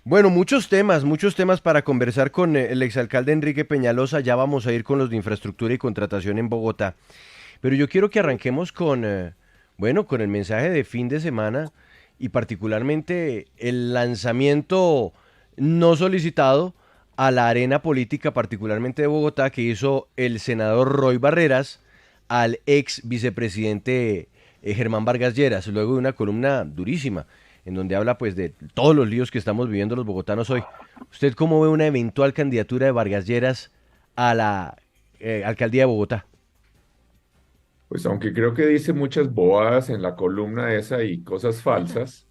Bueno, muchos temas para conversar con el exalcalde Enrique Peñalosa. Ya vamos a ir con los de infraestructura y contratación en Bogotá. Pero yo quiero que arranquemos con, bueno, con el mensaje de fin de semana y particularmente el lanzamiento no solicitado a la arena política, particularmente de Bogotá, que hizo el senador Roy Barreras al ex vicepresidente Germán Vargas Lleras, luego de una columna durísima, en donde habla pues de todos los líos que estamos viviendo los bogotanos hoy. ¿Usted cómo ve una eventual candidatura de Vargas Lleras a la alcaldía de Bogotá? Pues aunque creo que dice muchas bobadas en la columna esa y cosas falsas,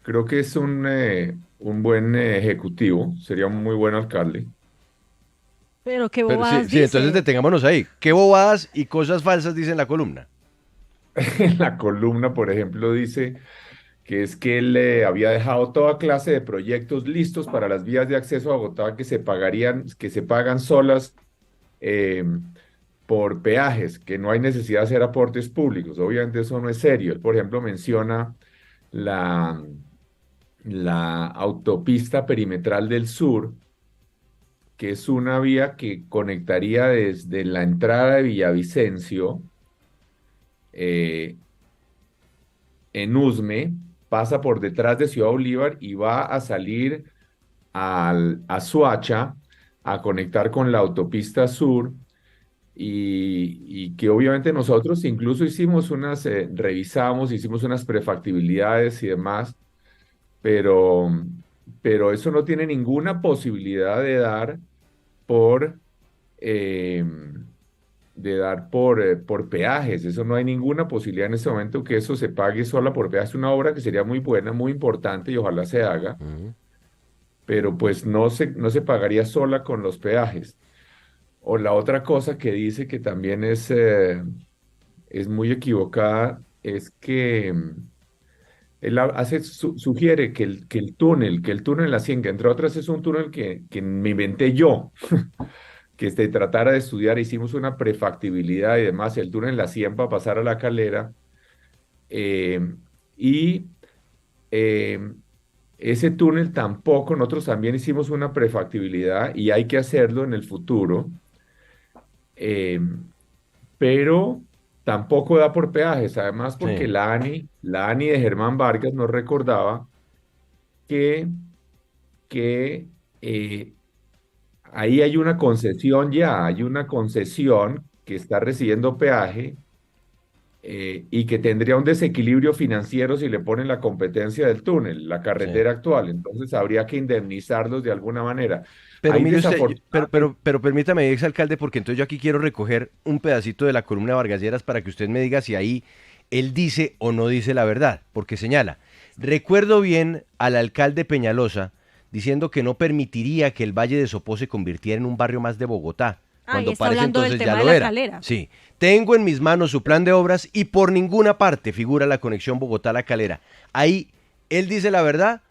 creo que es un buen ejecutivo, sería un muy buen alcalde. Pero qué Pero sí, bobadas sí, entonces dice. detengámonos ahí. ¿Qué bobadas y cosas falsas dice en la columna? En la columna, por ejemplo, dice que es que él había dejado toda clase de proyectos listos para las vías de acceso a Bogotá que se pagarían, que se pagan solas eh, por peajes, que no hay necesidad de hacer aportes públicos. Obviamente eso no es serio. Él, por ejemplo, menciona la, la autopista perimetral del sur, que es una vía que conectaría desde la entrada de Villavicencio eh, en Usme, pasa por detrás de Ciudad Bolívar y va a salir a Suacha a conectar con la autopista sur y que obviamente nosotros incluso hicimos revisamos, hicimos unas prefactibilidades y demás, pero, pero eso no tiene ninguna posibilidad por, eh, por peajes. Eso no hay ninguna posibilidad en este momento que eso se pague sola por peajes. Es una obra que sería muy buena, muy importante y ojalá se haga, Ujú. pero pues no se pagaría sola con los peajes. O la otra cosa que dice que también es muy equivocada es que él sugiere que el túnel La Ciénaga, entre otras, es un túnel que me inventé yo, que tratara de estudiar, hicimos una prefactibilidad y demás, el túnel La Cien para pasar a La Calera, eh, y eh, ese túnel tampoco, nosotros también hicimos una prefactibilidad y hay que hacerlo en el futuro, eh, pero tampoco da por peajes, además porque Sí, la ANI de Germán Vargas nos recordaba que, que ahí hay una concesión ya, hay una concesión que está recibiendo peaje y que tendría un desequilibrio financiero si le ponen la competencia del túnel, la sí. carretera actual. Entonces habría que indemnizarlos de alguna manera. Pero Ahí mire usted, desafortunadamente, pero permítame, exalcalde, porque entonces yo aquí quiero recoger un pedacito de la columna de Vargas Lleras para que usted me diga si ahí él dice o no dice la verdad, porque señala, recuerdo bien al alcalde Peñalosa diciendo que no permitiría que el Valle de Sopó se convirtiera en un barrio más de Bogotá, Ahí cuando está parece hablando del entonces ya tema de lo la era. calera. Sí, tengo en mis manos su plan de obras y por ninguna parte figura la conexión Bogotá-La Calera. Ahí él dice la verdad.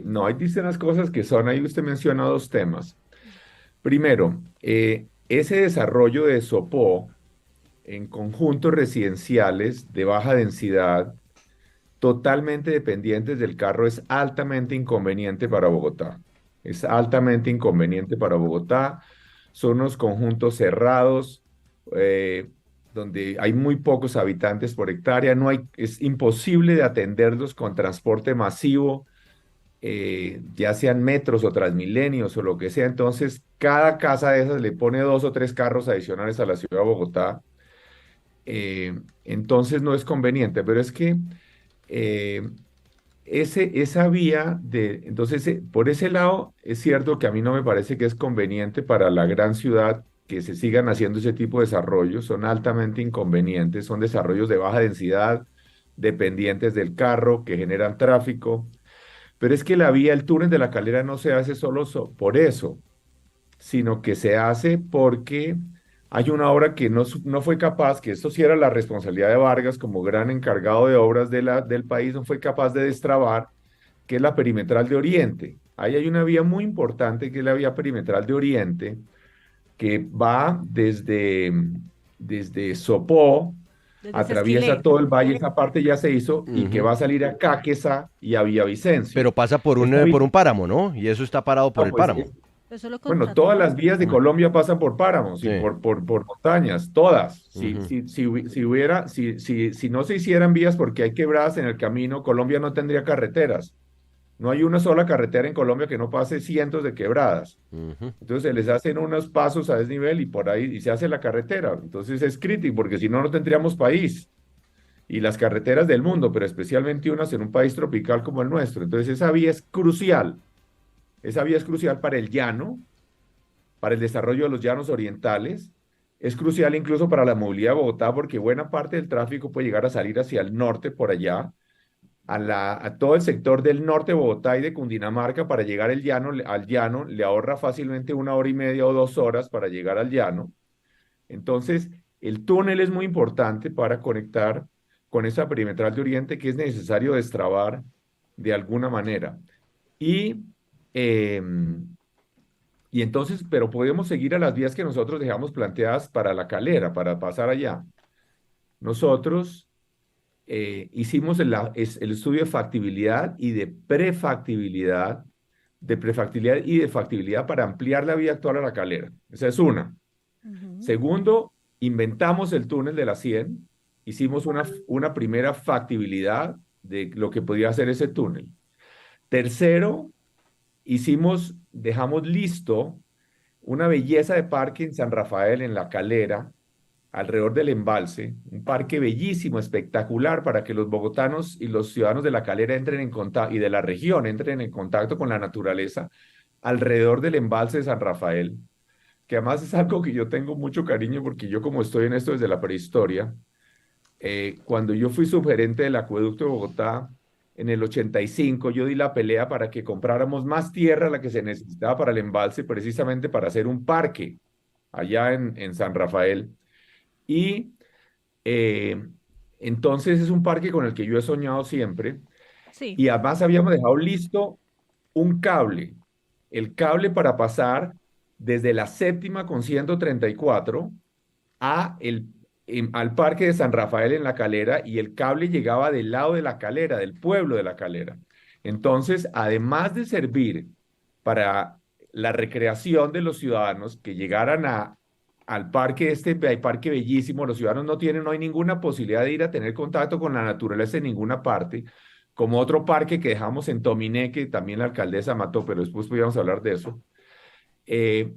no, ahí dicen las cosas que son, ahí usted menciona dos temas. Primero, ese desarrollo de Sopó en conjuntos residenciales de baja densidad, totalmente dependientes del carro, es altamente inconveniente para Bogotá. Es altamente inconveniente para Bogotá. Son unos conjuntos cerrados, eh, donde hay muy pocos habitantes por hectárea. No hay, es imposible de atenderlos con transporte masivo, ya sean metros o transmilenios o lo que sea. Entonces, cada casa de esas le pone dos o tres carros adicionales a la ciudad de Bogotá. Entonces no es conveniente, pero es que eh, esa vía entonces por ese lado es cierto que a mí no me parece que es conveniente para la gran ciudad que se sigan haciendo ese tipo de desarrollos, son altamente inconvenientes, son desarrollos de baja densidad, dependientes del carro, que generan tráfico, pero es que la vía, el túnel de la Calera no se hace solo por eso, sino que se hace porque hay una obra que no fue capaz, que esto sí era la responsabilidad de Vargas como gran encargado de obras del país, no fue capaz de destrabar, que es la perimetral de Oriente. Ahí hay una vía muy importante que es la vía perimetral de Oriente, que va desde Sopó desde atraviesa Sesquilé. todo el valle, esa parte ya se hizo, y que Ujú. va a salir a Cáqueza y a Villavicencio. Pero pasa Esta por vía, un páramo, ¿no? Y eso está parado por no, el pues páramo. Eso lo bueno, todas las contrataron. vías de Mm, Colombia pasan por páramos y sí. por montañas, todas. Ujú. Si no se hicieran vías porque hay quebradas en el camino, Colombia no tendría carreteras. No hay una sola carretera en Colombia que no pase cientos de quebradas. Ujú. Entonces se les hacen unos pasos a desnivel y por ahí y se hace la carretera. Entonces es crítico porque si no, no tendríamos país. Y las carreteras del mundo, pero especialmente unas en un país tropical como el nuestro. Entonces esa vía es crucial. Esa vía es crucial para el llano, para el desarrollo de los llanos orientales. Es crucial incluso para la movilidad de Bogotá porque buena parte del tráfico puede llegar a salir hacia el norte por allá, a todo el sector del norte de Bogotá y de Cundinamarca para llegar al llano, le ahorra fácilmente 1 hora y media o 2 horas para llegar al llano. Entonces, el túnel es muy importante para conectar con esa perimetral de Oriente que es necesario destrabar de alguna manera. Y, y entonces, pero podemos seguir a las vías que nosotros dejamos planteadas para La Calera, para pasar allá. Nosotros hicimos el estudio de factibilidad y de prefactibilidad y de factibilidad para ampliar la vía actual a La Calera. Esa es una. Ujú. Segundo, inventamos el túnel de la 100, hicimos una primera factibilidad de lo que podía hacer ese túnel. Tercero, dejamos listo una belleza de parque en San Rafael, en La Calera, alrededor del embalse, un parque bellísimo, espectacular, para que los bogotanos y los ciudadanos de La Calera entren en contacto y de la región entren en contacto con la naturaleza alrededor del embalse de San Rafael, que además es algo que yo tengo mucho cariño porque yo como estoy en esto desde la prehistoria, cuando yo fui subgerente del acueducto de Bogotá en el 85, yo di la pelea para que compráramos más tierra, la que se necesitaba para el embalse, precisamente para hacer un parque allá en San Rafael. Y eh, entonces es un parque con el que yo he soñado siempre. Sí. Y además habíamos dejado listo un cable, el cable para pasar desde la séptima con 134 al Parque de San Rafael en La Calera, y el cable llegaba del lado de La Calera, del pueblo de La Calera. Entonces, además de servir para la recreación de los ciudadanos que llegaran al parque, hay parque bellísimo, los ciudadanos no tienen hoy ninguna posibilidad de ir a tener contacto con la naturaleza en ninguna parte, como otro parque que dejamos en Tominé, que también la alcaldesa mató, pero después podríamos hablar de eso. Eh,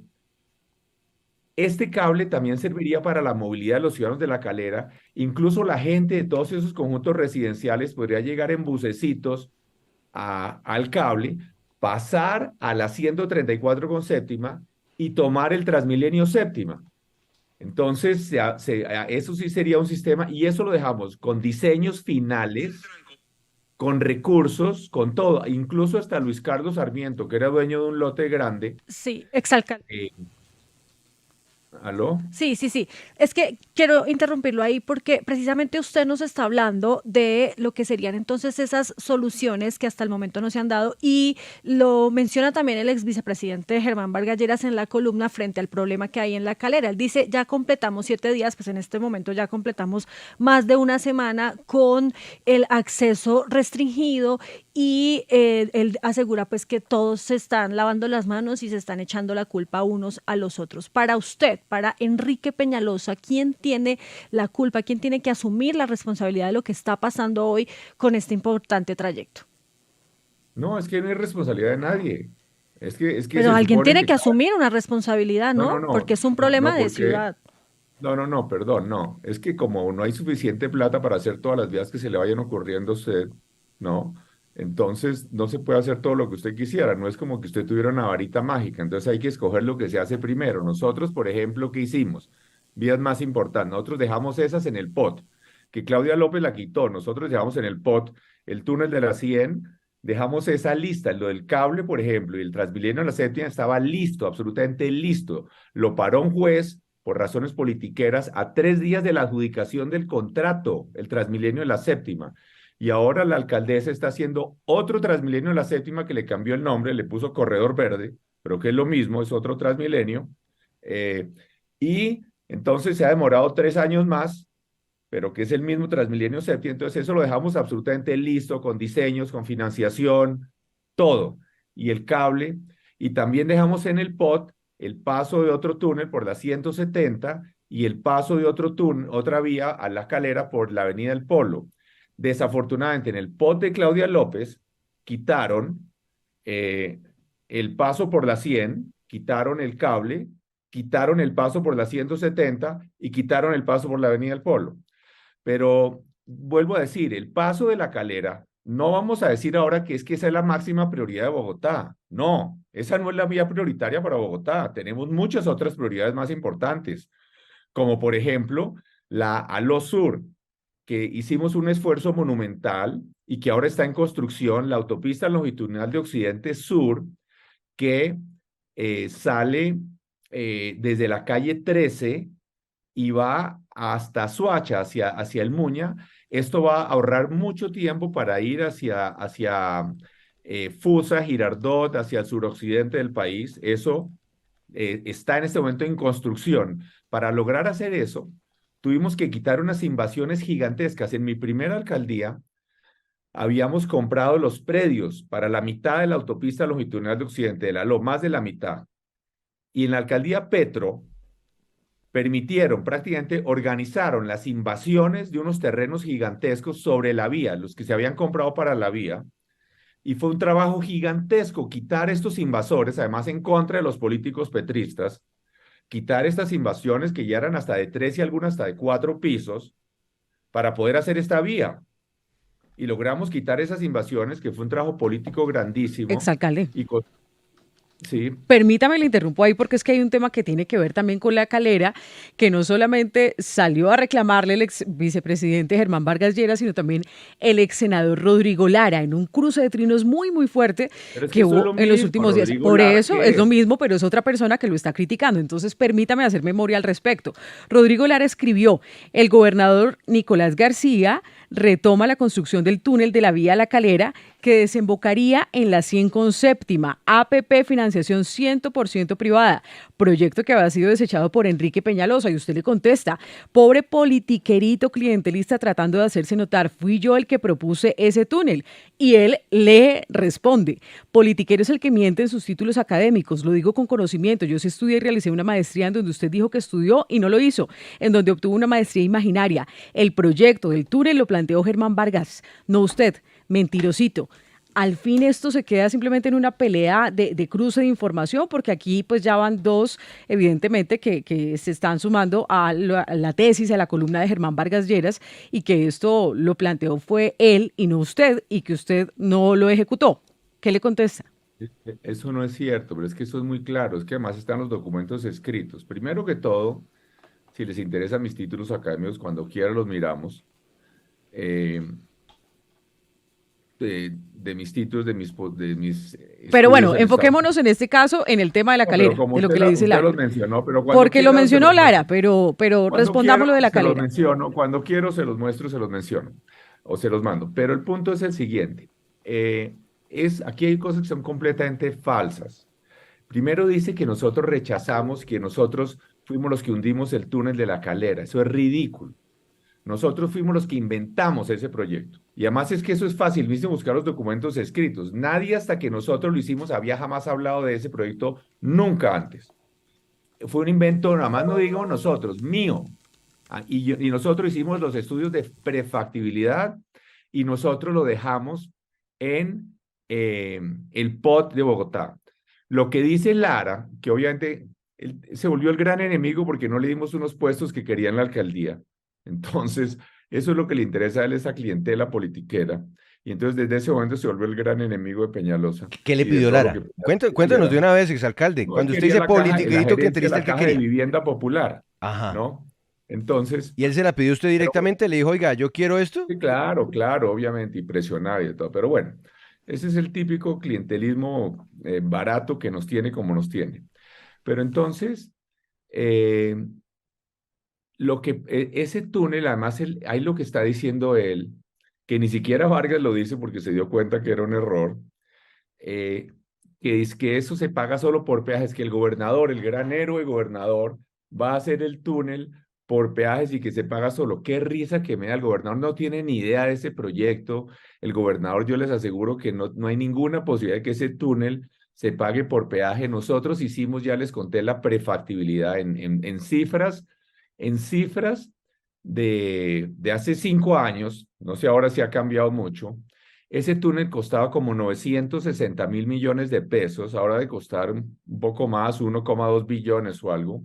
este cable también serviría para la movilidad de los ciudadanos de La Calera. Incluso la gente de todos esos conjuntos residenciales podría llegar en bucecitos al cable, pasar a la 134 con séptima y tomar el Transmilenio séptima. Entonces, eso sí sería un sistema, y eso lo dejamos con diseños finales, con recursos, con todo. Incluso hasta Luis Carlos Sarmiento, que era dueño de un lote grande. Sí, exalcalde. eh, ¿Aló? Sí, sí, sí. Es que quiero interrumpirlo ahí porque precisamente usted nos está hablando de lo que serían entonces esas soluciones que hasta el momento no se han dado, y lo menciona también el ex vicepresidente Germán Vargas Lleras en la columna frente al problema que hay en La Calera. Él dice, ya completamos 7 días, pues en este momento ya completamos más de una semana con el acceso restringido, y él asegura pues que todos se están lavando las manos y se están echando la culpa unos a los otros. Para usted, para Enrique Peñalosa, ¿quién tiene la culpa? ¿Quién tiene que asumir la responsabilidad de lo que está pasando hoy con este importante trayecto? No, es que no hay responsabilidad de nadie. Es que Pero se alguien supone tiene que que asumir una responsabilidad, no, no, ¿no? Porque no, es un no, problema no, de porque ciudad. no, perdón, no. Es que como no hay suficiente plata para hacer todas las vías que se le vayan ocurriendo a usted, ¿no? Entonces no se puede hacer todo lo que usted quisiera. No es como que usted tuviera una varita mágica. Entonces hay que escoger lo que se hace primero. Nosotros, por ejemplo, ¿qué hicimos? Vías más importantes. Nosotros dejamos esas en el POT, que Claudia López la quitó. Nosotros dejamos en el POT el túnel de la 100. Dejamos esa lista. Lo del cable, por ejemplo, y el Transmilenio de la séptima estaba listo, absolutamente listo. Lo paró un juez por razones politiqueras a 3 días de la adjudicación del contrato, el Transmilenio de la séptima. Y ahora la alcaldesa está haciendo otro Transmilenio de la séptima que le cambió el nombre, le puso Corredor Verde, pero que es lo mismo, es otro Transmilenio. Y entonces se ha demorado 3 años más pero que es el mismo Transmilenio Septi. Entonces eso lo dejamos absolutamente listo, con diseños, con financiación, todo. Y el cable, y también dejamos en el POT el paso de otro túnel por la 170 y el paso de otro túnel, otra vía a La Calera por la Avenida El Polo. Desafortunadamente, en el POT de Claudia López quitaron el paso por la 100, quitaron el cable, quitaron el paso por la 170 y quitaron el paso por la Avenida El Polo. Pero vuelvo a decir, el paso de La Calera, no vamos a decir ahora que esa es la máxima prioridad de Bogotá. No, esa no es la vía prioritaria para Bogotá. Tenemos muchas otras prioridades más importantes, como por ejemplo la Aló Sur, que hicimos un esfuerzo monumental y que ahora está en construcción, la autopista longitudinal de Occidente Sur, que sale desde la calle 13 y va hasta Soacha, hacia el Muña. Esto va a ahorrar mucho tiempo para ir hacia Fusa, Girardot, hacia el suroccidente del país. Eso está en este momento en construcción. Para lograr hacer eso, tuvimos que quitar unas invasiones gigantescas. En mi primera alcaldía, habíamos comprado los predios para la mitad de la autopista longitudinal de Occidente, más de la mitad. Y en la alcaldía Petro, prácticamente organizaron las invasiones de unos terrenos gigantescos sobre la vía, los que se habían comprado para la vía, y fue un trabajo gigantesco quitar estos invasores, además en contra de los políticos petristas, quitar estas invasiones que ya eran hasta de 3 y algunas hasta de 4 pisos, para poder hacer esta vía. Y logramos quitar esas invasiones, que fue un trabajo político grandísimo. Exalcalde. Sí. Permítame, le interrumpo ahí porque es que hay un tema que tiene que ver también con La Calera, que no solamente salió a reclamarle el ex vicepresidente Germán Vargas Lleras, sino también el ex senador Rodrigo Lara, en un cruce de trinos muy, muy fuerte que hubo en los últimos días. Por eso es lo mismo, pero es otra persona que lo está criticando. Entonces, permítame hacer memoria al respecto. Rodrigo Lara escribió: el gobernador Nicolás García retoma la construcción del túnel de la vía La Calera, que desembocaría en la 100 con séptima, APP financiación 100% privada, proyecto que había sido desechado por Enrique Peñalosa. Y usted le contesta: pobre politiquerito clientelista tratando de hacerse notar, fui yo el que propuse ese túnel. Y él le responde: politiquero es el que miente en sus títulos académicos, lo digo con conocimiento, yo sí estudié y realicé una maestría en donde usted dijo que estudió y no lo hizo, en donde obtuvo una maestría imaginaria. El proyecto del túnel lo planteó Germán Vargas, no usted. Mentirosito. Al fin esto se queda simplemente en una pelea de cruce de información, porque aquí pues ya van dos, evidentemente, que se están sumando a la tesis, a la columna de Germán Vargas Lleras, y que esto lo planteó fue él y no usted, y que usted no lo ejecutó. ¿Qué le contesta? Eso no es cierto, pero es que eso es muy claro, es que además están los documentos escritos. Primero que todo, si les interesan mis títulos académicos, cuando quieran los miramos. De mis títulos, de mis Pero bueno, enfoquémonos en este caso en el tema de La Calera, de lo que le dice Lara. Los mencionó, pero porque lo mencionó Lara, pero respondámoslo de La Calera. Se los menciono, cuando quiero se los muestro, se los menciono, o se los mando. Pero el punto es el siguiente, aquí hay cosas que son completamente falsas. Primero dice que nosotros rechazamos, que nosotros fuimos los que hundimos el túnel de La Calera. Eso es ridículo. Nosotros fuimos los que inventamos ese proyecto. Y además es que eso es fácil, viste, buscar los documentos escritos. Nadie hasta que nosotros lo hicimos había jamás hablado de ese proyecto, nunca antes. Fue un invento, nada más no digamos nosotros, mío. Y nosotros hicimos los estudios de prefactibilidad y nosotros lo dejamos en el POT de Bogotá. Lo que dice Lara, que obviamente se volvió el gran enemigo porque no le dimos unos puestos que quería en la alcaldía. Entonces, eso es lo que le interesa a él, esa clientela politiquera. Y entonces, desde ese momento se volvió el gran enemigo de Peñalosa. ¿Qué le pidió Lara? Cuéntanos de una vez, exalcalde. No, cuando usted dice politiquerito, ¿qué triste el que quería? De vivienda popular. Ajá. ¿No? Entonces... ¿Y él se la pidió usted directamente? ¿Le dijo, oiga, yo quiero esto? Sí, claro, obviamente, y presionar y todo. Pero bueno, ese es el típico clientelismo barato que nos tiene como nos tiene. Pero entonces... ese túnel, además, ahí lo que está diciendo él, que ni siquiera Vargas lo dice porque se dio cuenta que era un error, que es que eso se paga solo por peajes, que el gobernador, el gran héroe gobernador, va a hacer el túnel por peajes y que se paga solo. Qué risa que me da. El gobernador no tiene ni idea de ese proyecto. El gobernador, yo les aseguro que no hay ninguna posibilidad de que ese túnel se pague por peaje. Nosotros hicimos, ya les conté, la prefactibilidad en cifras de hace 5 años, no sé ahora si ha cambiado mucho. Ese túnel costaba como 960.000 millones de pesos, ahora de costar un poco más, 1,2 billones o algo.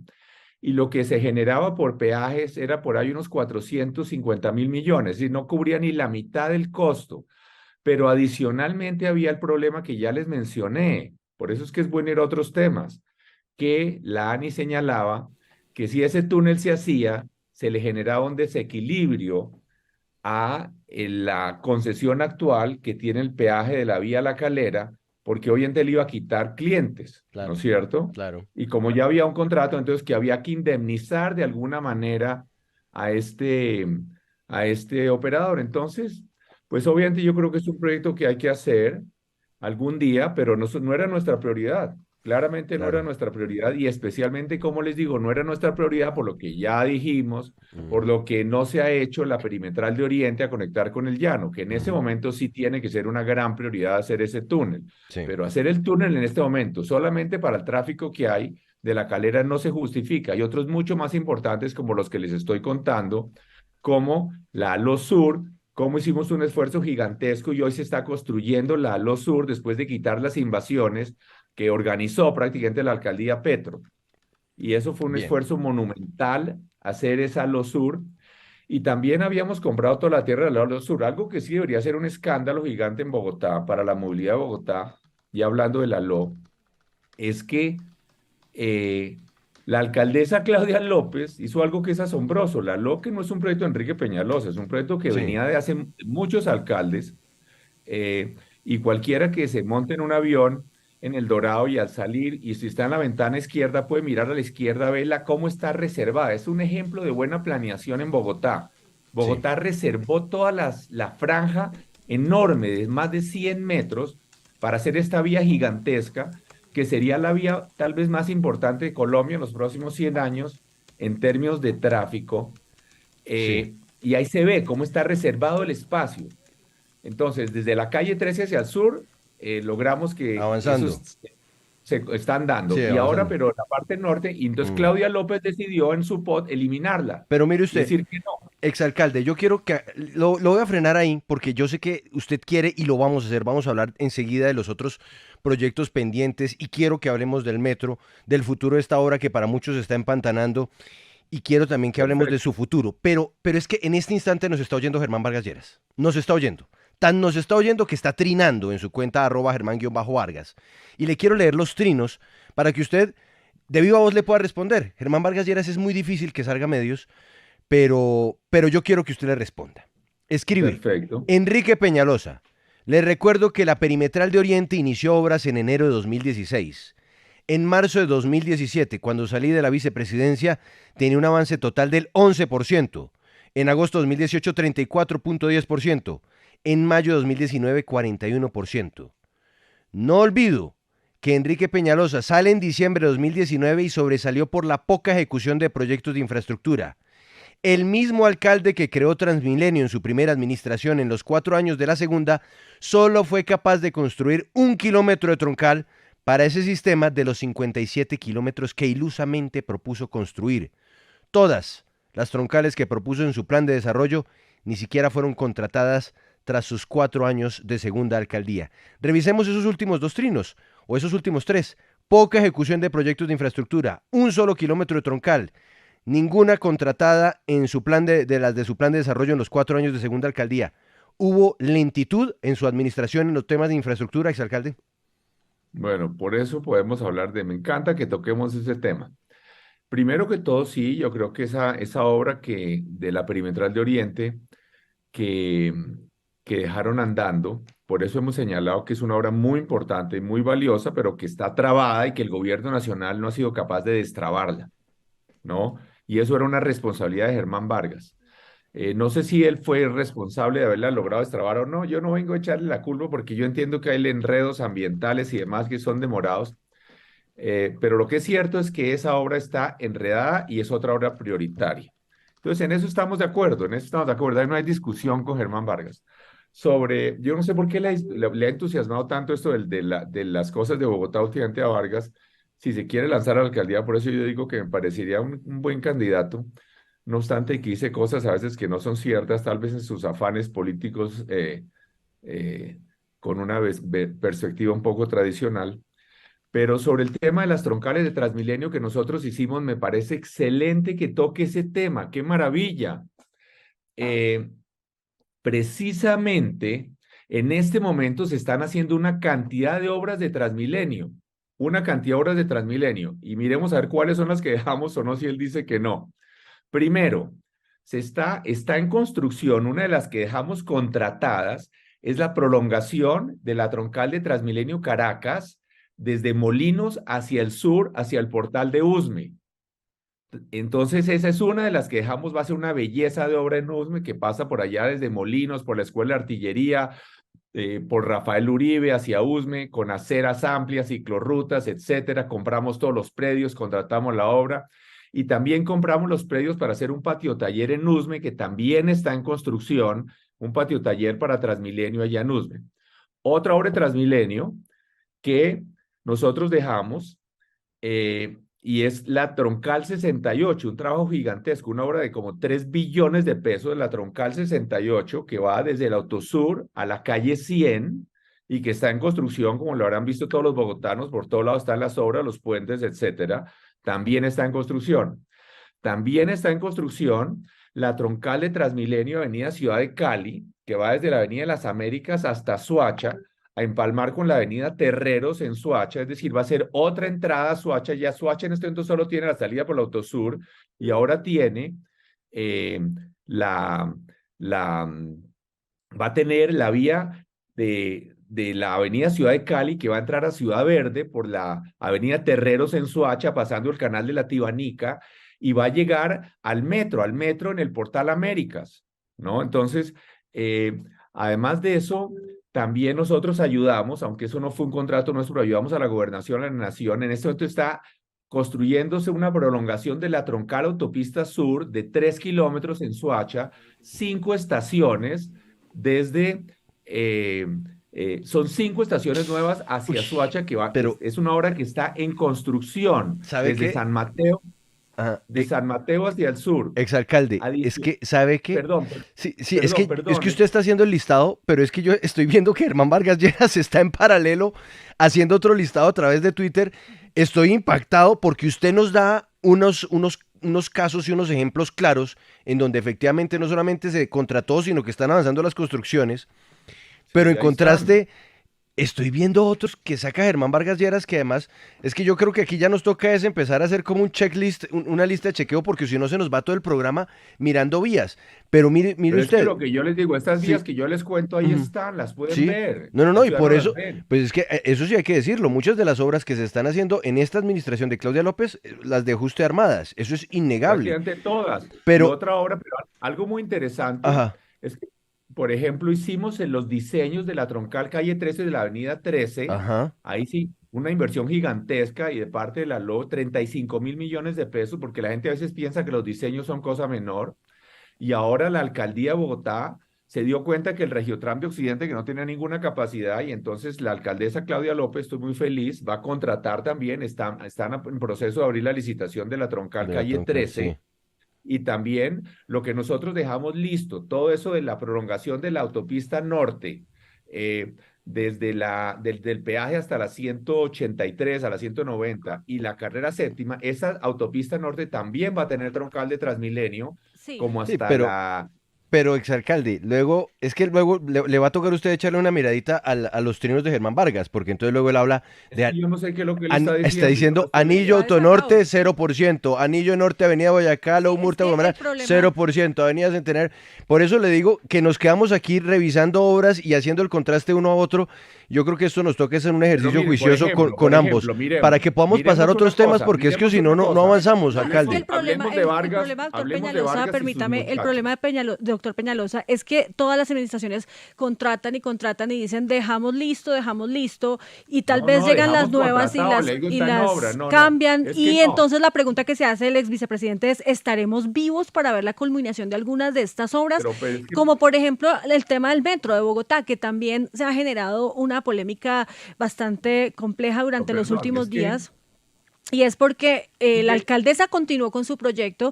Y lo que se generaba por peajes era por ahí unos 450.000 millones, y no cubría ni la mitad del costo. Pero adicionalmente había el problema que ya les mencioné, por eso es que es bueno ir a otros temas, que la ANI señalaba que si ese túnel se hacía, se le generaba un desequilibrio a la concesión actual que tiene el peaje de la vía La Calera, porque hoy en día le iba a quitar clientes, ¿no es Claro, cierto? claro. Y como ya había un contrato, entonces que había que indemnizar de alguna manera a este, a este operador. Entonces, pues obviamente yo creo que es un proyecto que hay que hacer algún día, pero no era nuestra prioridad. Claramente no era Claro. nuestra prioridad y especialmente, como les digo, no era nuestra prioridad por lo que ya dijimos, por Mm, lo que no se ha hecho la perimetral de Oriente a conectar con el llano, que en ese ujú. momento sí tiene que ser una gran prioridad hacer ese túnel. Sí, Pero hacer el túnel en este momento solamente para el tráfico que hay de La Calera no se justifica. Hay otros mucho más importantes como los que les estoy contando, como la Alo Sur, cómo hicimos un esfuerzo gigantesco y hoy se está construyendo la Alo Sur después de quitar las invasiones que organizó prácticamente la alcaldía Petro. Y eso fue un bien. esfuerzo monumental hacer esa Alo Sur. Y también habíamos comprado toda la tierra del Alo Sur, algo que sí debería ser un escándalo gigante en Bogotá para la movilidad de Bogotá, y hablando de la LO, es que eh, la alcaldesa Claudia López hizo algo que es asombroso. La LO, que no es un proyecto de Enrique Peñalosa, es un proyecto que Sí. venía de hace muchos alcaldes, y cualquiera que se monte en un avión en El Dorado y al salir, y si está en la ventana izquierda, puede mirar a la izquierda, verla cómo está reservada. Es un ejemplo de buena planeación en Bogotá. Sí. Bogotá reservó toda la franja enorme de más de 100 metros para hacer esta vía gigantesca, que sería la vía tal vez más importante de Colombia en los próximos 100 años en términos de tráfico. Sí. Y ahí se ve cómo está reservado el espacio. Entonces, desde la calle 13 hacia el sur, logramos que Avanzando. esos se están dando. Sí, Y ahora, avanzando. pero la parte norte, y entonces Mm. Claudia López decidió en su POT eliminarla Pero mire y usted, decir que no. exalcalde, yo quiero que lo voy a frenar ahí porque yo sé que usted quiere y lo vamos a hacer. Vamos a hablar enseguida de los otros proyectos pendientes y quiero que hablemos del metro, del futuro de esta obra que para muchos se está empantanando y quiero también que hablemos de Perfecto. su futuro. Pero es que en este instante nos está oyendo Germán Vargas Lleras. Nos está oyendo. Tan nos está oyendo que está trinando en su cuenta @Germán-Vargas. Y le quiero leer los trinos para que usted de viva voz le pueda responder. Germán Vargas Lleras es muy difícil que salga a medios, pero yo quiero que usted le responda. Escribe, Perfecto. Enrique Peñalosa, le recuerdo que la Perimetral de Oriente inició obras en enero de 2016. En marzo de 2017, cuando salí de la vicepresidencia, tenía un avance total del 11%. En agosto de 2018, 34,10%. En mayo de 2019, 41%. No olvido que Enrique Peñalosa sale en diciembre de 2019 y sobresalió por la poca ejecución de proyectos de infraestructura. El mismo alcalde que creó Transmilenio en su primera administración en los 4 años de la segunda, solo fue capaz de construir 1 kilómetro de troncal para ese sistema de los 57 kilómetros que ilusamente propuso construir. Todas las troncales que propuso en su plan de desarrollo ni siquiera fueron contratadas tras sus 4 años de segunda alcaldía. Revisemos esos últimos dos trinos, o esos últimos tres. Poca ejecución de proyectos de infraestructura, 1 solo kilómetro de troncal, ninguna contratada en su plan de las de su plan de desarrollo en los 4 años de segunda alcaldía. ¿Hubo lentitud en su administración en los temas de infraestructura, exalcalde? Bueno, por eso podemos hablar de, me encanta que toquemos ese tema. Primero que todo, sí, yo creo que esa obra de la Perimetral de Oriente que, que dejaron andando, por eso hemos señalado que es una obra muy importante, muy valiosa, pero que está trabada y que el gobierno nacional no ha sido capaz de destrabarla, ¿no? Y eso era una responsabilidad de Germán Vargas. No sé si él fue responsable de haberla logrado destrabar o no. Yo no vengo a echarle la culpa porque yo entiendo que hay enredos ambientales y demás que son demorados. Pero lo que es cierto es que esa obra está enredada y es otra obra prioritaria. Entonces, en eso estamos de acuerdo, ahí no hay discusión con Germán Vargas. Yo no sé por qué le ha entusiasmado tanto esto de las cosas de Bogotá últimamente a Vargas, si se quiere lanzar a la alcaldía, por eso yo digo que me parecería un buen candidato, no obstante que dice cosas a veces que no son ciertas, tal vez en sus afanes políticos, eh, con una perspectiva un poco tradicional. Pero sobre el tema de las troncales de Transmilenio que nosotros hicimos, me parece excelente que toque ese tema. ¡Qué maravilla! Precisamente en este momento se están haciendo una cantidad de obras de Transmilenio, y miremos a ver cuáles son las que dejamos o no, si él dice que no. Primero, está en construcción, una de las que dejamos contratadas es la prolongación de la troncal de Transmilenio Caracas, desde Molinos hacia el sur, hacia el portal de Usme. Entonces, esa es una de las que dejamos, va a ser una belleza de obra en Usme, que pasa por allá desde Molinos, por la Escuela de Artillería, por Rafael Uribe hacia Usme, con aceras amplias, ciclorrutas, etcétera. Compramos todos los predios, contratamos la obra, y también compramos los predios para hacer un patio taller en Usme, que también está en construcción, un patio taller para Transmilenio allá en Usme. Otra obra de Transmilenio que nosotros dejamos, y es la Troncal 68, un trabajo gigantesco, una obra de como 3 billones de pesos de la Troncal 68, que va desde el Autosur a la calle 100 y que está en construcción, como lo habrán visto todos los bogotanos, por todos lados están las obras, los puentes, etcétera. También está en construcción. También está en construcción la Troncal de Transmilenio, Avenida Ciudad de Cali, que va desde la Avenida de las Américas hasta Soacha, a empalmar con la Avenida Terreros en Soacha, es decir, va a ser otra entrada a Soacha. Ya Soacha en este momento solo tiene la salida por el Autosur y ahora tiene va a tener la vía de la Avenida Ciudad de Cali, que va a entrar a Ciudad Verde por la Avenida Terreros en Soacha, pasando el canal de la Tibanica, y va a llegar al metro en el Portal Américas, ¿no? Entonces, además de eso, también nosotros ayudamos, aunque eso no fue un contrato nuestro, ayudamos a la Gobernación, a la Nación. En este momento está construyéndose una prolongación de la Troncal Autopista Sur de 3 kilómetros en Soacha, 5 estaciones son 5 estaciones nuevas hacia Soacha, pero es una obra que está en construcción ¿sabe desde qué? San Mateo, San Mateo hacia el sur. Exalcalde, es que, ¿sabe qué? Perdón, Sí, es que usted está haciendo el listado, pero es que yo estoy viendo que Germán Vargas Lleras está en paralelo haciendo otro listado a través de Twitter. Estoy impactado porque usted nos da unos casos y unos ejemplos claros en donde efectivamente no solamente se contrató, sino que están avanzando las construcciones, pero en contraste estoy viendo otros que saca Germán Vargas Lleras, que además es que yo creo que aquí ya nos toca es empezar a hacer como un checklist, una lista de chequeo, porque si no se nos va todo el programa mirando vías. Pero mire Pero usted. Es que lo que yo les digo, estas vías Sí. que yo les cuento ahí están, las pueden ver. No, y Las por ciudadanos eso, las ven. pues es que eso sí hay que decirlo, muchas de las obras que se están haciendo en esta administración de Claudia López, las dejó usted armadas, eso es innegable. Prácticamente todas. Pero, Y otra obra, pero algo muy interesante ajá, es que, por ejemplo, hicimos en los diseños de la Troncal Calle 13 de la Avenida 13, ajá, ahí sí, una inversión gigantesca y de parte de la LO, 35.000 millones de pesos, porque la gente a veces piensa que los diseños son cosa menor. Y ahora la alcaldía de Bogotá se dio cuenta que el Regiotram de Occidente, que no tenía ninguna capacidad, y entonces la alcaldesa Claudia López, estoy muy feliz, va a contratar también, están en proceso de abrir la licitación de la Troncal de la Calle troncal, 13, sí. y también lo que nosotros dejamos listo, todo eso de la prolongación de la autopista norte, desde el peaje hasta la 183, a la 190, y la carrera séptima, esa autopista norte también va a tener troncal de Transmilenio, Sí. como Sí, hasta pero exalcalde, luego, es que luego le va a tocar a usted echarle una miradita a los trinos de Germán Vargas, porque entonces luego él habla Es de... que yo no sé qué es lo que él Está está diciendo yo no Anillo Está Autonorte desatado. 0%, Anillo Norte Avenida Boyacá, Low es Murta que el Guamará problema- 0%, Avenida Centenario. Por eso le digo que nos quedamos aquí revisando obras y haciendo el contraste uno a otro. Yo creo que esto nos toca hacer un Pero ejercicio mire, por juicioso ejemplo, con ambos, para que podamos pasar a miremos otros una temas, cosa, porque es que miremos si no, una no cosa. avanzamos, Es que alcalde. el problema, Hablemos de el Vargas, problema, doctor hablemos de Peñalosa, Vargas y sus permítame, el muchachos. problema de doctor doctor Peñalosa, es que todas las administraciones contratan y dicen dejamos listo, y tal No, vez no, llegan las dejamos nuevas contratado, le digo, y está en obra. las No, no, cambian. es que Y no. entonces la pregunta que se hace el ex vicepresidente es, ¿estaremos vivos para ver la culminación de algunas de estas obras? Pero es que, Como por ejemplo el tema del metro de Bogotá, que también se ha generado una polémica bastante compleja pero durante los perdón, últimos días. Y es porque la alcaldesa continuó con su proyecto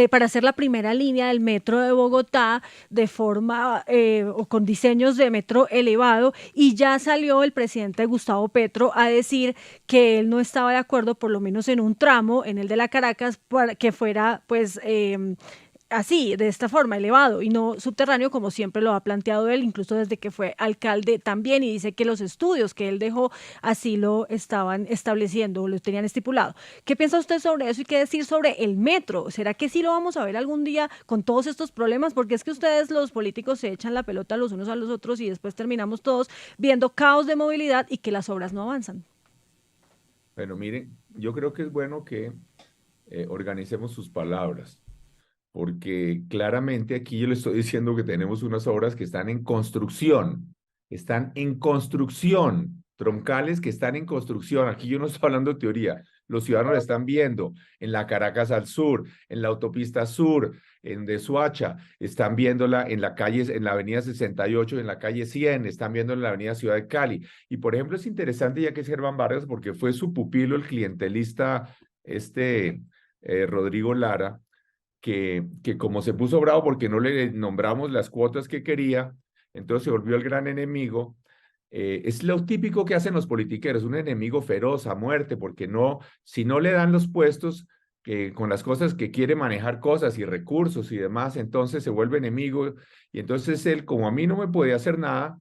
para hacer la primera línea del metro de Bogotá de forma o con diseños de metro elevado, y ya salió el presidente Gustavo Petro a decir que él no estaba de acuerdo, por lo menos en un tramo, en el de la Caracas, para que fuera pues así, de esta forma, elevado y no subterráneo, como siempre lo ha planteado él, incluso desde que fue alcalde también, y dice que los estudios que él dejó así lo estaban estableciendo, o lo tenían estipulado. ¿Qué piensa usted sobre eso y qué decir sobre el metro? ¿Será que sí lo vamos a ver algún día con todos estos problemas? Porque es que ustedes, los políticos, se echan la pelota los unos a los otros y después terminamos todos viendo caos de movilidad y que las obras no avanzan. bueno, miren, yo creo que es bueno que organicemos sus palabras, porque claramente aquí yo le estoy diciendo que tenemos unas obras que están en construcción, troncales que están en construcción. Aquí yo no estoy hablando de teoría, los ciudadanos lo están viendo en la Caracas al sur, en la autopista sur, en de Soacha, están viéndola en la calle, en la avenida 68, en la calle 100, están viéndola en la avenida Ciudad de Cali. Y por ejemplo es interesante ya que es Germán Vargas, porque fue su pupilo el clientelista, Rodrigo Lara, que como se puso bravo porque no le nombramos las cuotas que quería, entonces se volvió el gran enemigo. Es lo típico que hacen los politiqueros, un enemigo feroz a muerte, porque no, si no le dan los puestos con las cosas que quiere manejar cosas y recursos y demás, entonces se vuelve enemigo. Y entonces él, como a mí no me podía hacer nada,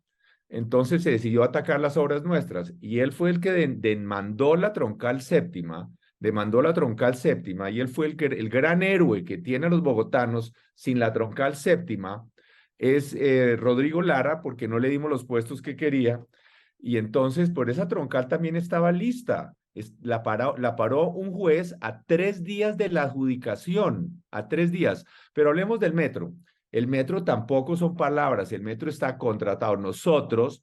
entonces se decidió atacar las obras nuestras. Y él fue el que demandó la troncal séptima, y él fue el gran héroe que tiene a los bogotanos sin la troncal séptima, es Rodrigo Lara, porque no le dimos los puestos que quería, y entonces por esa troncal también estaba lista. La paró un juez a 3 días de la adjudicación, a 3 días. Pero hablemos del metro. El metro tampoco son palabras, el metro está contratado. Nosotros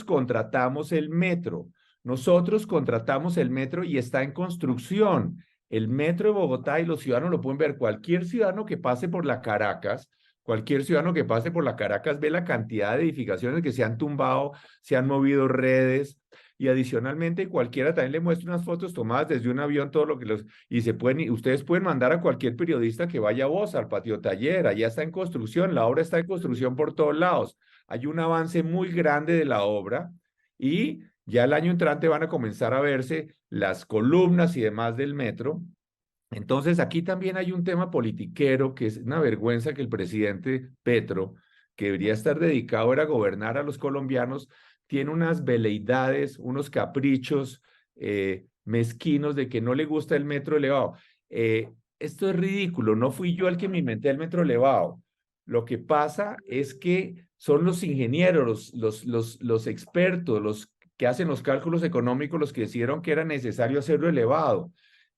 contratamos el metro. Nosotros contratamos el metro y está en construcción. El metro de Bogotá, y los ciudadanos lo pueden ver, cualquier ciudadano que pase por la Caracas, ve la cantidad de edificaciones que se han tumbado, se han movido redes, y adicionalmente cualquiera también le muestra unas fotos tomadas desde un avión, todo lo que ustedes pueden mandar a cualquier periodista que vaya a Voz, al patio taller, allá está en construcción, la obra está en construcción por todos lados. Hay un avance muy grande de la obra, y ya el año entrante van a comenzar a verse las columnas y demás del metro. Entonces, aquí también hay un tema politiquero que es una vergüenza que el presidente Petro, que debería estar dedicado a gobernar a los colombianos, tiene unas veleidades, unos caprichos mezquinos de que no le gusta el metro elevado. Esto es ridículo, no fui yo el que me inventé el metro elevado. Lo que pasa es que son los ingenieros, los expertos, los que hacen los cálculos económicos, los que decidieron que era necesario hacerlo elevado.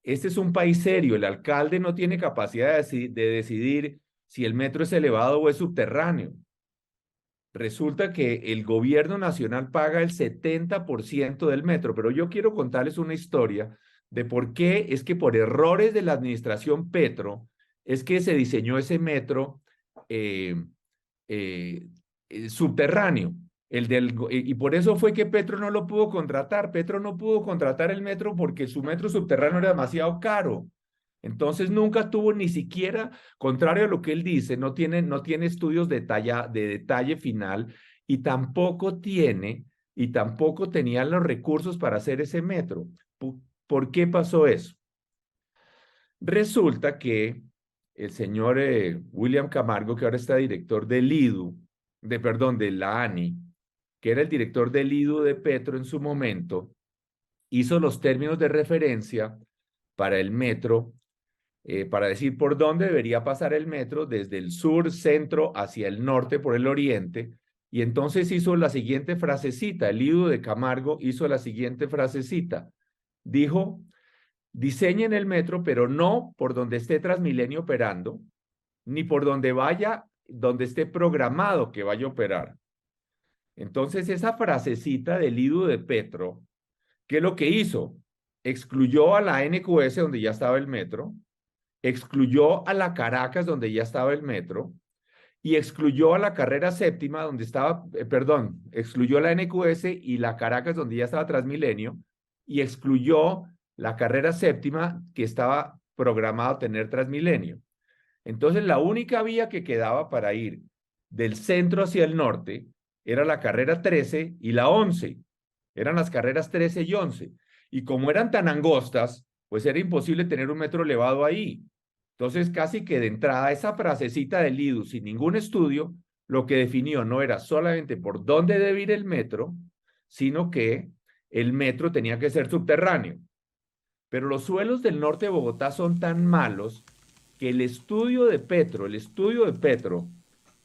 Este es un país serio, el alcalde no tiene capacidad de decidir si el metro es elevado o es subterráneo. Resulta que el gobierno nacional paga el 70% del metro, pero yo quiero contarles una historia de por qué es que por errores de la administración Petro es que se diseñó ese metro subterráneo. Y por eso fue que Petro no lo pudo contratar. Petro no pudo contratar el metro porque su metro subterráneo era demasiado caro. Entonces nunca tuvo ni siquiera, contrario a lo que él dice, no tiene estudios de detalle final, y tampoco tenía los recursos para hacer ese metro. ¿Por qué pasó eso? Resulta que el señor William Camargo, que ahora está director del IDU, de la ANI, que era el director del IDU de Petro en su momento, hizo los términos de referencia para el metro, para decir por dónde debería pasar el metro desde el sur, centro, hacia el norte, por el oriente, y entonces hizo la siguiente frasecita, el IDU de Camargo hizo la siguiente frasecita, dijo: diseñen el metro, pero no por donde esté Transmilenio operando, ni por donde vaya donde esté programado que vaya a operar. Entonces, esa frasecita del IDU de Petro, ¿qué es lo que hizo? Excluyó a la NQS donde ya estaba el metro, excluyó a la Caracas donde ya estaba el metro y excluyó a la carrera séptima donde estaba, excluyó la NQS y la Caracas donde ya estaba Transmilenio y excluyó la carrera séptima que estaba programado a tener Transmilenio. Entonces, la única vía que quedaba para ir del centro hacia el norte era la carrera 13 y la 11. Eran las carreras 13 y 11. Y como eran tan angostas, pues era imposible tener un metro elevado ahí. Entonces, casi que de entrada, esa frasecita del IDU, sin ningún estudio, lo que definió no era solamente por dónde debe ir el metro, sino que el metro tenía que ser subterráneo. Pero los suelos del norte de Bogotá son tan malos que el estudio de Petro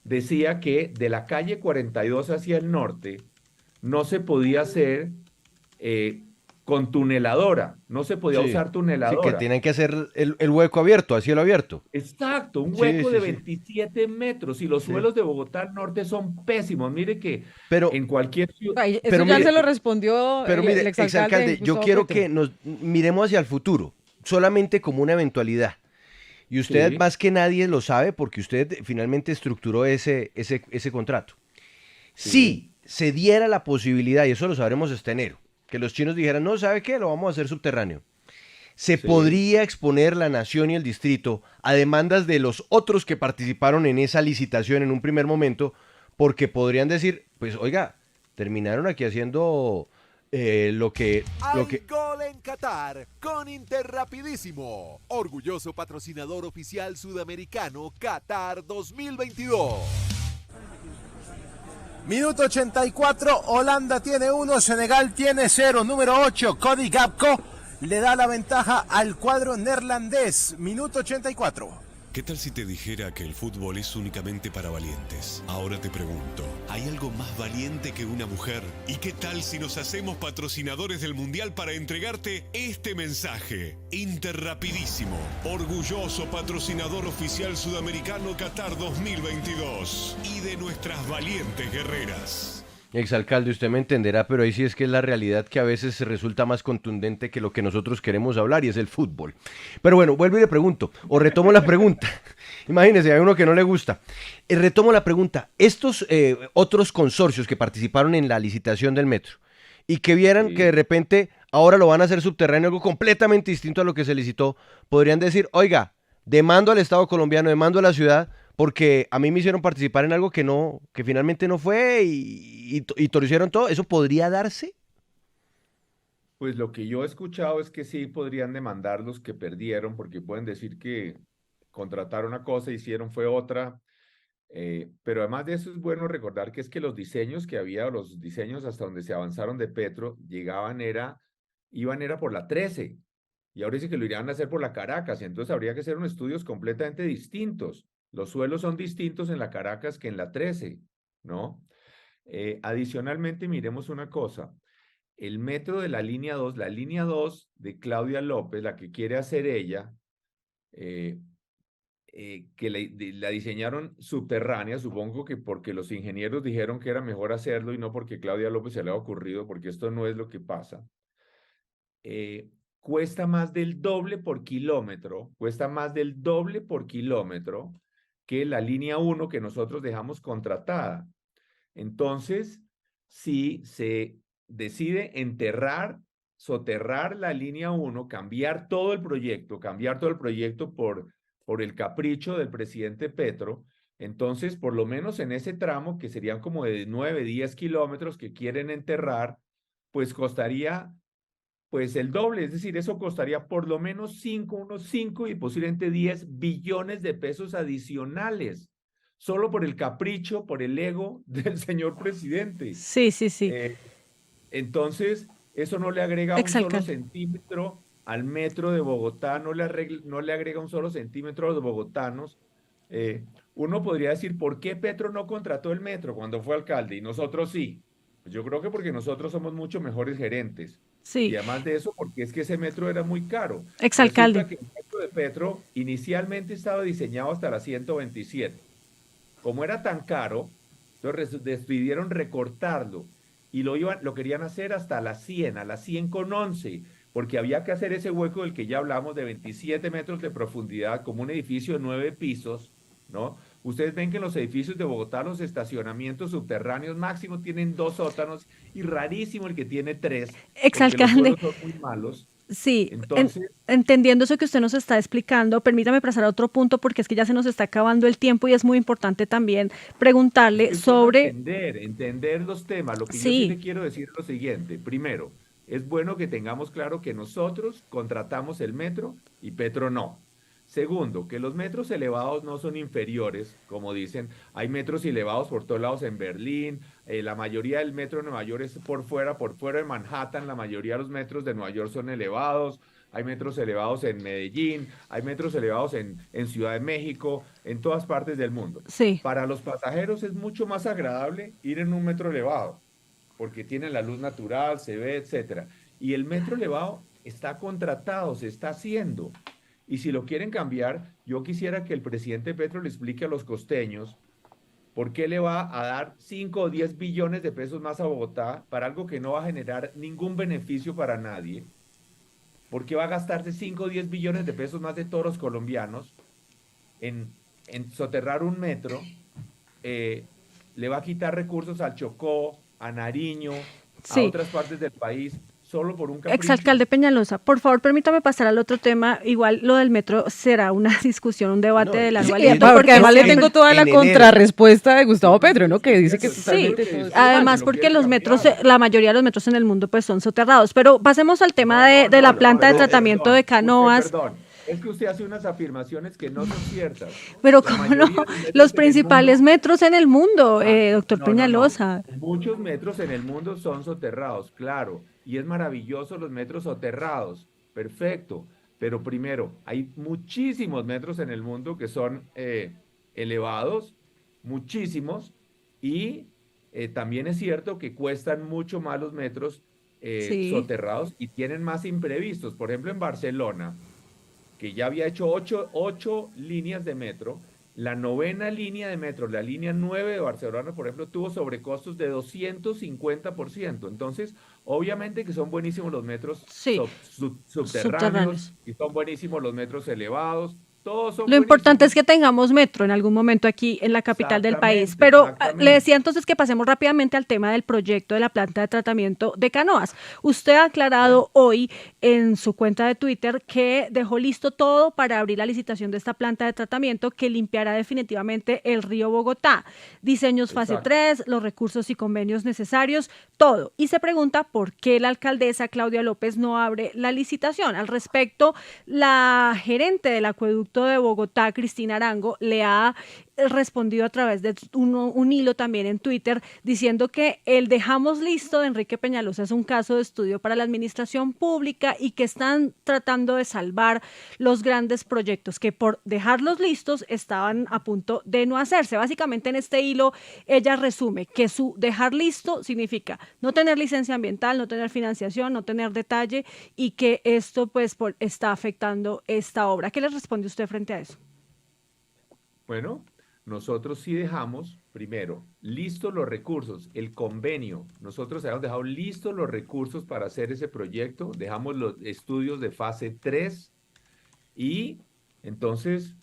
decía que de la calle 42 hacia el norte no se podía hacer con tuneladora, no se podía Sí, usar sí, que tuneladora. tienen que hacer el hueco abierto, a cielo abierto. Exacto, un Sí, hueco sí, de sí. 27 metros y los Sí. suelos de Bogotá al norte son pésimos. Mire que Pero, en cualquier ciudad... Ay, eso pero ya mire, se lo respondió pero el mire, exalcalde exalcalde, yo Gustavo quiero Petro. que nos miremos hacia el futuro, solamente como una eventualidad. Y usted Sí, más que nadie lo sabe porque usted finalmente estructuró ese contrato. sí, Si se diera la posibilidad, y eso lo sabremos este enero, que los chinos dijeran, no, ¿sabe qué? Lo vamos a hacer subterráneo. Se sí. podría exponer la nación y el distrito a demandas de los otros que participaron en esa licitación en un primer momento, porque podrían decir, pues oiga, terminaron aquí haciendo lo Hay que, gol en Qatar con Interrapidísimo, orgulloso patrocinador oficial sudamericano Qatar 2022. Minuto 84, Holanda tiene 1, Senegal tiene 0. Número 8, Cody Gakpo le da la ventaja al cuadro neerlandés. Minuto 84. ¿Qué tal si te dijera que el fútbol es únicamente para valientes? Ahora te pregunto, ¿hay algo más valiente que una mujer? ¿Y qué tal si nos hacemos patrocinadores del Mundial para entregarte este mensaje? Interrapidísimo, orgulloso patrocinador oficial sudamericano Qatar 2022 y de nuestras valientes guerreras. exalcalde, usted me entenderá, pero ahí sí es que es la realidad que a veces resulta más contundente que lo que nosotros queremos hablar y es el fútbol. Pero bueno, vuelvo y le pregunto, o retomo la pregunta. Imagínese, hay uno que no le gusta. Retomo la pregunta. Estos otros consorcios que participaron en la licitación del metro y que vieran que de Sí. repente ahora lo van a hacer subterráneo, algo completamente distinto a lo que se licitó, podrían decir, oiga, demando al Estado colombiano, demando a la ciudad, porque a mí me hicieron participar en algo que no, que finalmente no fue y torcieron todo. ¿Eso podría darse? Pues lo que yo he escuchado es que sí podrían demandar los que perdieron, porque pueden decir que contrataron una cosa, hicieron fue otra. Pero además de eso es bueno recordar que es que los diseños que había, o los diseños hasta donde se avanzaron de Petro, iban era por la 13, y ahora dice que lo irían a hacer por la Caracas, y entonces habría que hacer unos estudios completamente distintos. Los suelos son distintos en la Caracas que en la 13, ¿no? Adicionalmente, miremos una cosa. El metro de la línea 2 de Claudia López, la que quiere hacer ella, eh, que la diseñaron subterránea, supongo que porque los ingenieros dijeron que era mejor hacerlo y no porque Claudia López se le ha ocurrido, porque esto no es lo que pasa. Cuesta más del doble por kilómetro, cuesta más del doble por kilómetro que la línea 1 que nosotros dejamos contratada. Entonces, si se decide soterrar la línea 1, cambiar todo el proyecto por el capricho del presidente Petro, entonces, por lo menos en ese tramo, que serían como de 9, 10 kilómetros que quieren enterrar, pues costaría pues el doble, es decir, eso costaría por lo menos unos 5 y posiblemente 10 billones de pesos adicionales, solo por el capricho, por el ego del señor presidente. Sí, sí, sí. Entonces, eso no le agrega un solo Exalcalde. centímetro al metro de Bogotá, no le agrega un solo centímetro a los bogotanos. Uno podría decir, ¿por qué Petro no contrató el metro cuando fue alcalde y nosotros sí? Pues yo creo que porque nosotros somos mucho mejores gerentes. Y Sí, además de eso, porque es que ese metro era muy caro. exalcalde. Resulta que el metro de Petro inicialmente estaba diseñado hasta la 127. como era tan caro, entonces decidieron recortarlo y lo querían hacer hasta a las 100 con 11, porque había que hacer ese hueco del que ya hablamos de 27 metros de profundidad, como un edificio de 9 pisos, ¿no? Ustedes ven que en los edificios de Bogotá los estacionamientos subterráneos máximo tienen 2 sótanos y rarísimo el que tiene 3, porque los Exalcalde, suelos son muy malos. sí, Entonces, entendiendo eso que usted nos está explicando, permítame pasar a otro punto porque es que ya se nos está acabando el tiempo y es muy importante también es preguntarle que es bueno sobre, entender los temas. Lo que yo sí le sí, quiero decir es lo siguiente. Primero, es bueno que tengamos claro que nosotros contratamos el metro y Petro no. Segundo, que los metros elevados no son inferiores, como dicen. Hay metros elevados por todos lados en Berlín. La mayoría del metro de Nueva York es por fuera de Manhattan. La mayoría de los metros de Nueva York son elevados. Hay metros elevados en Medellín, hay metros elevados en Ciudad de México, en todas partes del mundo. sí, Para los pasajeros es mucho más agradable ir en un metro elevado, porque tienen la luz natural, se ve, etcétera. Y el metro elevado está contratado, se está haciendo. Y si lo quieren cambiar, yo quisiera que el presidente Petro le explique a los costeños por qué le va a dar 5 o 10 billones de pesos más a Bogotá para algo que no va a generar ningún beneficio para nadie. ¿Por qué va a gastarse 5 o 10 billones de pesos más de toros colombianos en soterrar un metro? Le va a quitar recursos al Chocó, a Nariño, a sí. otras partes del país, solo por un capricho. Exalcalde Peñalosa, por favor, permítame pasar al otro tema. Igual lo del metro será una discusión, un debate No, de largo sí, aliento. Porque Porque además le en- tengo toda la en enero. contrarrespuesta de Gustavo Petro, ¿no? Que dice que Eso es sí, algo que totalmente todo disfrutan, además lo porque quieren los metros, cambiar. la mayoría de los metros en el mundo pues son soterrados. Pero pasemos al tema de la planta de tratamiento de canoas. Perdón, es que usted hace unas afirmaciones que no son ciertas. Pero La cómo mayoría no, de los metros los en el principales mundo- metros en el mundo, doctor No, no, no. Peñalosa. Muchos metros en el mundo son soterrados, claro, y es maravilloso los metros soterrados, perfecto, pero primero, hay muchísimos metros en el mundo que son elevados, muchísimos, y también es cierto que cuestan mucho más los metros Sí, soterrados y tienen más imprevistos. Por ejemplo, en Barcelona, que ya había hecho 8 líneas de metro. La 9ª línea de metro, la línea 9 de Barcelona, por ejemplo, tuvo sobrecostos de 250%. Entonces, obviamente que son buenísimos los metros sí, subterráneos subterráneos. y son buenísimos los metros elevados. Todos son Lo importante es buenísimos. que tengamos metro en algún momento aquí en la capital del país. Exactamente, Pero le exactamente. decía entonces que pasemos rápidamente al tema del proyecto de la planta de tratamiento de canoas. Usted ha aclarado hoy en su cuenta de Twitter que dejó listo todo para abrir la licitación de esta planta de tratamiento que limpiará definitivamente el río Bogotá. Diseños fase Exacto. 3, los recursos y convenios necesarios, todo. Y se pregunta por qué la alcaldesa Claudia López no abre la licitación. Al respecto, la gerente del acueducto de Bogotá, Cristina Arango, le ha respondido a través de un hilo también en Twitter diciendo que el dejamos listo de Enrique Peñalosa es un caso de estudio para la administración pública y que están tratando de salvar los grandes proyectos que por dejarlos listos estaban a punto de no hacerse. Básicamente en este hilo ella resume que su dejar listo significa no tener licencia ambiental, no tener financiación, no tener detalle y que esto pues está afectando esta obra. ¿Qué le responde usted frente a eso? Bueno, nosotros sí dejamos, primero, listos los recursos, el convenio. Nosotros habíamos dejado listos los recursos para hacer ese proyecto, dejamos los estudios de fase 3 y entonces,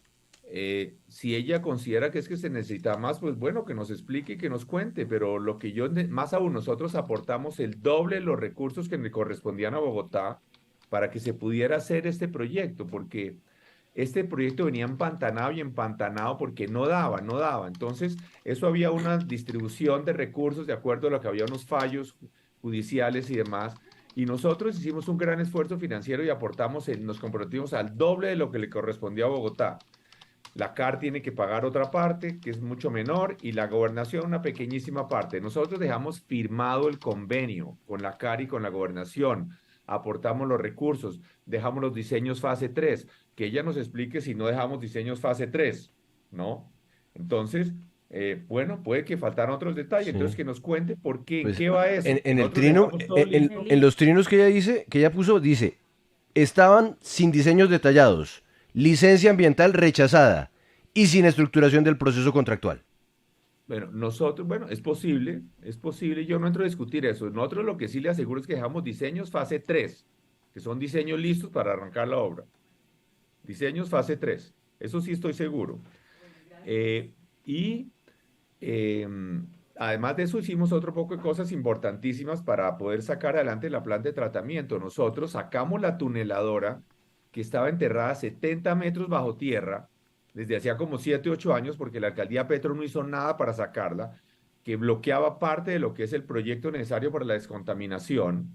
si ella considera que es que se necesita más, pues bueno, que nos explique y que nos cuente, pero lo que más aún, nosotros aportamos el doble de los recursos que le correspondían a Bogotá para que se pudiera hacer este proyecto, porque este proyecto venía empantanado y empantanado porque no daba. Entonces, eso había una distribución de recursos de acuerdo a lo que había unos fallos judiciales y demás. Y nosotros hicimos un gran esfuerzo financiero y nos comprometimos al doble de lo que le correspondía a Bogotá. La CAR tiene que pagar otra parte, que es mucho menor, y la gobernación una pequeñísima parte. Nosotros dejamos firmado el convenio con la CAR y con la gobernación. Aportamos los recursos, dejamos los diseños fase 3, que ella nos explique si no dejamos diseños fase 3, ¿no? Entonces, bueno, puede que faltaran otros detalles, Sí. entonces que nos cuente por qué, Pues, ¿en qué va eso? en el Nosotros trino, dejamos todo listo. en los trinos que ella dice, que ella puso, dice, estaban sin diseños detallados, licencia ambiental rechazada y sin estructuración del proceso contractual. Bueno, nosotros, bueno, es posible, yo no entro a discutir eso. Nosotros lo que sí le aseguro es que dejamos diseños fase 3, que son diseños listos para arrancar la obra. Diseños fase 3, eso sí estoy seguro. Eh, y además de eso hicimos otro poco de cosas importantísimas para poder sacar adelante la planta de tratamiento. Nosotros sacamos la tuneladora que estaba enterrada 70 metros bajo tierra desde hacía como 7, 8 años, porque la alcaldía Petro no hizo nada para sacarla, que bloqueaba parte de lo que es el proyecto necesario para la descontaminación.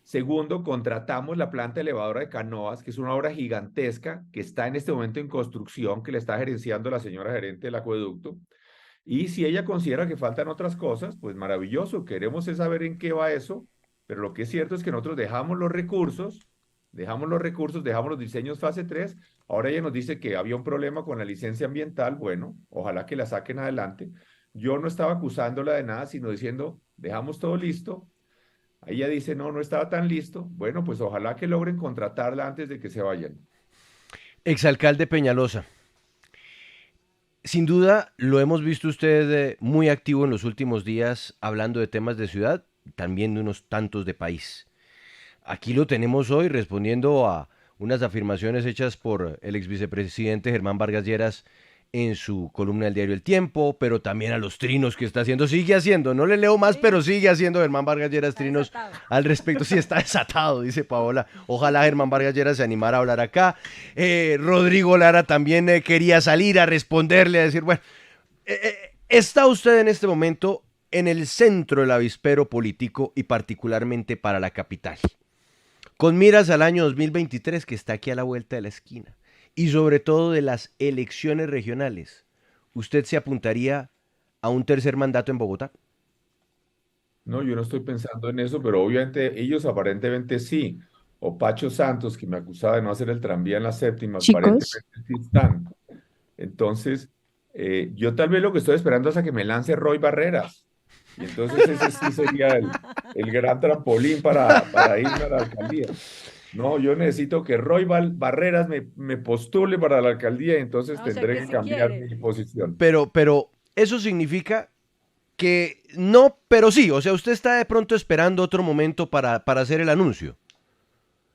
Segundo, contratamos la planta elevadora de Canoas, que es una obra gigantesca que está en este momento en construcción, que le está gerenciando la señora gerente del acueducto. Y si ella considera que faltan otras cosas, pues maravilloso, queremos es saber en qué va eso, pero lo que es cierto es que nosotros dejamos los recursos, dejamos los diseños fase 3. Ahora ella nos dice que había un problema con la licencia ambiental. Bueno, ojalá que la saquen adelante. Yo no estaba acusándola de nada, sino diciendo, dejamos todo listo. Ella dice, no, no estaba tan listo. Bueno, pues ojalá que logren contratarla antes de que se vayan. Exalcalde Peñalosa, sin duda lo hemos visto usted muy activo en los últimos días hablando de temas de ciudad, también de unos tantos de país. Aquí lo tenemos hoy respondiendo a unas afirmaciones hechas por el ex vicepresidente Germán Vargas Lleras en su columna del diario El Tiempo, pero también a los trinos que está haciendo, sigue haciendo, no le leo más, sí, pero sigue haciendo Germán Vargas Lleras trinos desatado al respecto. Sí, está desatado, dice Paola. Ojalá Germán Vargas Lleras se animara a hablar acá. Rodrigo Lara también quería salir a responderle, a decir, bueno, está usted en este momento en el centro del avispero político y particularmente para la capital, con miras al año 2023 que está aquí a la vuelta de la esquina. Y sobre todo de las elecciones regionales, ¿usted se apuntaría a un tercer mandato en Bogotá? No, yo no estoy pensando en eso, pero obviamente ellos aparentemente sí. O Pacho Santos, que me acusaba de no hacer el tranvía en la séptima, Chicos, aparentemente sí están. Entonces, yo tal vez lo que estoy esperando es a que me lance Roy Barreras. Y entonces ese sí sería el gran trampolín para irme a la alcaldía. No, yo necesito que Roy Barreras me postule para la alcaldía y entonces tendré que cambiar mi posición. Pero eso significa que no, pero sí, o sea, usted está de pronto esperando otro momento para hacer el anuncio.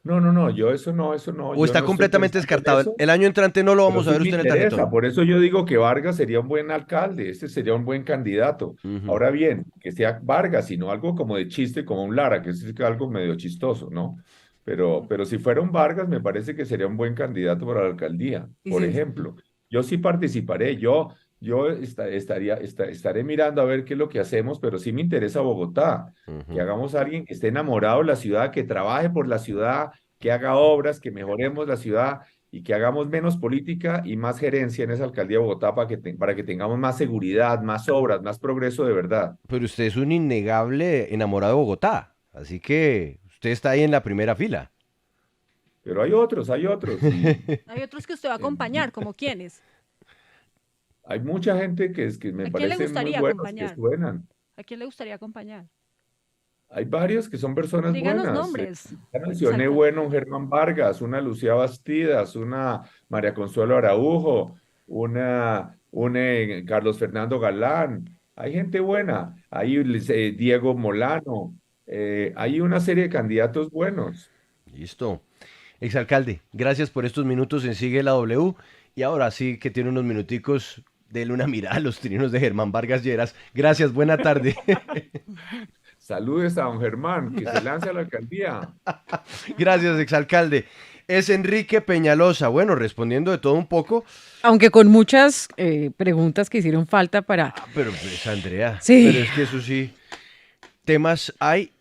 No, yo eso no. O está completamente descartado. El año entrante no lo vamos a ver usted en el tarjetón. Por eso yo digo que Vargas sería un buen alcalde, este sería un buen candidato. Ahora bien, que sea Vargas y no algo como de chiste, como un Lara, que es algo medio chistoso, ¿no? Pero si fuera un Vargas, me parece que sería un buen candidato para la alcaldía. Por ejemplo, yo sí participaré, yo estaré mirando a ver qué es lo que hacemos, pero sí me interesa Bogotá, que hagamos a alguien que esté enamorado de la ciudad, que trabaje por la ciudad, que haga obras, que mejoremos la ciudad y que hagamos menos política y más gerencia en esa alcaldía de Bogotá para que tengamos más seguridad, más obras, más progreso de verdad. Pero usted es un innegable enamorado de Bogotá, así que usted está ahí en la primera fila. Pero hay otros. Hay otros que usted va a acompañar, ¿como quiénes? Hay mucha gente que me parece muy buenos, que suenan. ¿A quién le gustaría acompañar? Hay varios que son personas Díganos buenas. nombres. Ya mencioné, bueno, un Germán Vargas, una Lucía Bastidas, una María Consuelo Araujo, un Carlos Fernando Galán. Hay gente buena. Hay Diego Molano. Hay una serie de candidatos buenos. Listo. Exalcalde, gracias por estos minutos en Sigue la W. Y ahora sí que tiene unos minuticos, denle una mirada a los trinos de Germán Vargas Lleras. Gracias, buena tarde. Saludes a don Germán, que se lance a la alcaldía. Gracias, exalcalde. Es Enrique Peñalosa. Bueno, respondiendo de todo un poco. Aunque con muchas preguntas que hicieron falta para... pero pues, Andrea, sí. Pero es que eso sí, temas hay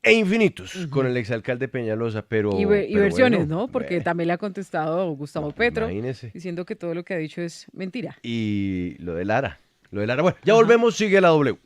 e infinitos con el exalcalde Peñalosa, pero... Y pero versiones, bueno, ¿no? Porque también le ha contestado Gustavo Petro, imagínese, diciendo que todo lo que ha dicho es mentira. Y lo de Lara. Bueno, ya volvemos, sigue la W.